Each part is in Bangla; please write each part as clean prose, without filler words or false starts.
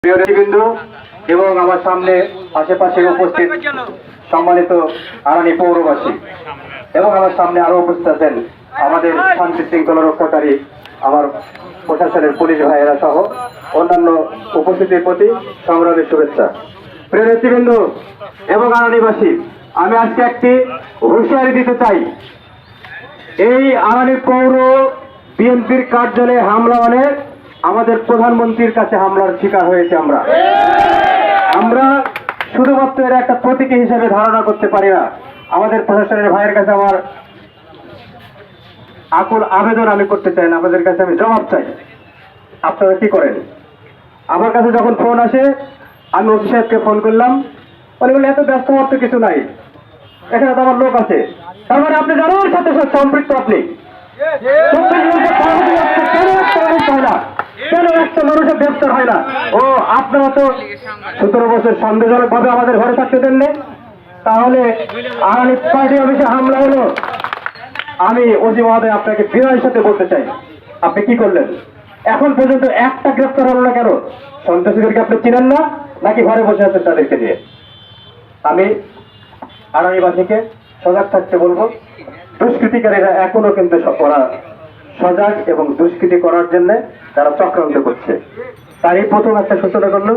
প্রিয় নেতৃবৃন্দ এবং আমার সামনে আশেপাশে উপস্থিত সম্মানিত আরানি পৌরবাসী এবং আমার সামনে আরো উপস্থিত আছেন আমাদের শান্তি শৃঙ্খলা রক্ষাকারী আমার প্রশাসনের পুলিশ ভাইয়েরা সহ অন্যান্য উপস্থিতির প্রতি সংগ্রামের শুভেচ্ছা। প্রিয় নেতৃবৃন্দ এবং আরানিবাসী, আমি আজকে একটি হুঁশিয়ারি দিতে চাই। এই আরানি পৌর বিএনপির কার্যালয়ে হামলা মানে আমাদের প্রধানমন্ত্রীর কাছে হামলার শিকার হয়েছে। আমরা শুধুমাত্র এর একটা প্রতীকী হিসেবে ধারণা করতে পারি না। আমাদের প্রশাসনের ভাইয়ের কাছে আমার আকুল আবেদন আমি করতে চাই না, আপনাদের কাছে আমি জবাব চাই। আপনারা কি করেন? আমার কাছে যখন ফোন আসে আমি ওসি সাহেবকে ফোন করলাম, বলে এত ব্যস্ত হওয়ার তো কিছু নাই, এখানে তো আমার লোক আছে। তার মানে আপনি জানেন সাথে সাথে সম্পৃক্ত। আপনি কেন একটা মানুষের গ্রেফতার হয় না? ও আপনারা তো 17 বছর সন্দেহজনক ভাবে আমাদের ঘরে থাকতে দেননি, তাহলে আরানি পার্টি অফিসে হামলা হলো। আমি ওসি মহোদয় আপনাকে বিনয়ের সাথে বলতে চাই, আপনি কি করলেন? এখন পর্যন্ত একটা গ্রেফতার হলো না কেন? সন্ত্রাসীদেরকে আপনি চিনেন না নাকি ঘরে বসে আছেন তাদেরকে নিয়ে? আমি আরানিবাসীকে সজাগ থাকতে বলবো। দুষ্কৃতিকারীরা এখনো কিন্তু ওরা সজাগ এবং দুষ্কৃতি করার জন্য তারা চক্রান্ত করছে। তারই প্রথম একটা সূচনা করলো।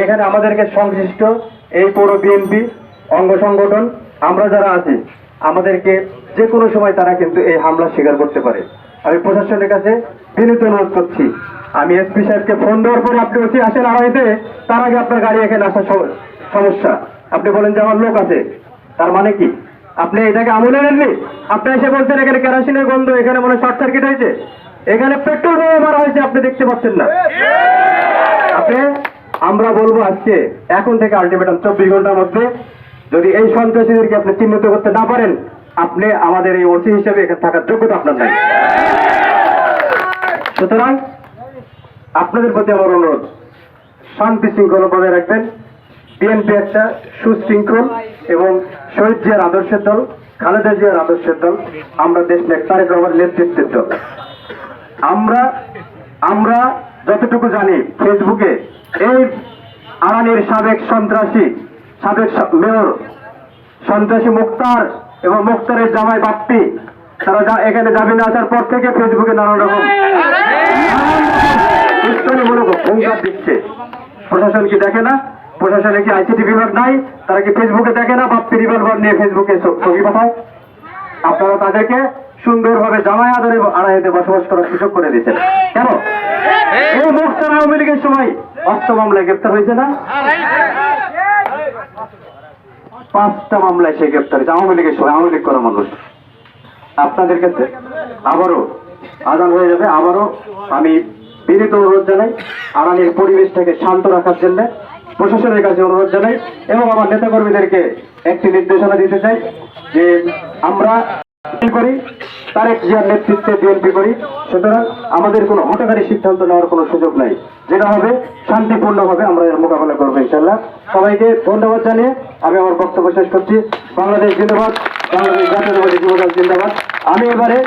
এখানে আমাদেরকে সংশ্লিষ্ট এই পৌর বিএনপি অঙ্গ সংগঠন আমরা যারা আছি, আমাদেরকে যে কোনো সময় তারা কিন্তু এই হামলা স্বীকার করতে পারে। আমি প্রশাসনের কাছে বিনীত অনুরোধ করছি, আমি এসপি সাহেবকে ফোন দেওয়ার পরে আপনি ওসি আসেন আড়াইতে, তার আগে আপনার গাড়ি এখানে আসা সমস্যা। আপনি বলেন যে আমার লোক আছে, তার মানে কি? আপনি এটাকে আমলে নেননি? আপনি এসে বলছেন এখানে কেরোসিনের গন্ধ, এখানে মনে শর্ট সার্কিট হয়েছে, এখানে পেট্রোল বোমা মারা হয়েছে, আপনি দেখতে পাচ্ছেন না? আমরা বলবো আজকে এখন থেকে আলটিমেটাম 24 ঘন্টার মধ্যে যদি এই সন্ত্রাসীদেরকে আপনি চিহ্নিত করতে না পারেন, আপনি আমাদের এই ওসি হিসেবে এখানে থাকার যোগ্যতা আপনার নাই। সুতরাং আপনাদের প্রতি আমার অনুরোধ, শান্তি শৃঙ্খলা বজায় রাখবেন। বিএনপি একটা সুশৃঙ্খল এবং শহীদ জিয়ার আদর্শের দল, খালেদা জিয়ার আদর্শের দল, আমরা দেশ নেতা তারেক রহমানের নেতৃত্বের দল। আমরা যতটুকু জানি, ফেসবুকে এই আরানির সাবেক সন্ত্রাসী, সাবেক মেয়র সন্ত্রাসী মুক্তার এবং মুক্তারের জামাই বাপ্পি, তারা এখানে জামিনে আসার পর থেকে ফেসবুকে নানান রকম উস্কানিমূলক হুঙ্কার দিচ্ছে। প্রশাসন কি দেখে না? প্রশাসনে কি আইসিটি বিভাগ নাই? তারা কি ফেসবুকে দেখে না? বাপ্পি রিভলভার নিয়ে ফেসবুকে ছবি পাঠায়। আপনারা তাদেরকে সুন্দরভাবে জামাই আদরে আড়াইতে বসবাস করার সুযোগ করে দিচ্ছেন। কেন? এই মুক্তার আওয়ামী লীগের সময় অস্ত্র মামলায় গ্রেপ্তার হয়েছে না? 5টা মামলায় সে গ্রেপ্তার হয়েছে আওয়ামী লীগের সময়, আওয়ামী লীগ করা মানুষ। আপনাদের কাছে আবারও আদান হয়ে যাবে, আবারও আমি বিনীত অনুরোধ জানাই, আরানির পরিবেশটাকে শান্ত রাখার জন্য প্রশাসনের কাছে অনুরোধ জানাই এবং আমার নেতাকর্মীদেরকে একটি নির্দেশনা দিতে চাই যে আমরা করি তারেক জিয়ার নেতৃত্বে বিএনপি করি। সুতরাং আমাদের কোনো হঠকারী সিদ্ধান্ত নেওয়ার কোনো সুযোগ নাই, যেটা হবে শান্তিপূর্ণভাবে আমরা এর মোকাবেলা করবো ইনশাল্লাহ। সবাইকে ধন্যবাদ জানিয়ে আমি আমার বক্তব্য শেষ করছি। বাংলাদেশ জিন্দাবাদ, বাংলাদেশ জাতীয়তাবাদী যুবদল জিন্দাবাদ। আমি এবারে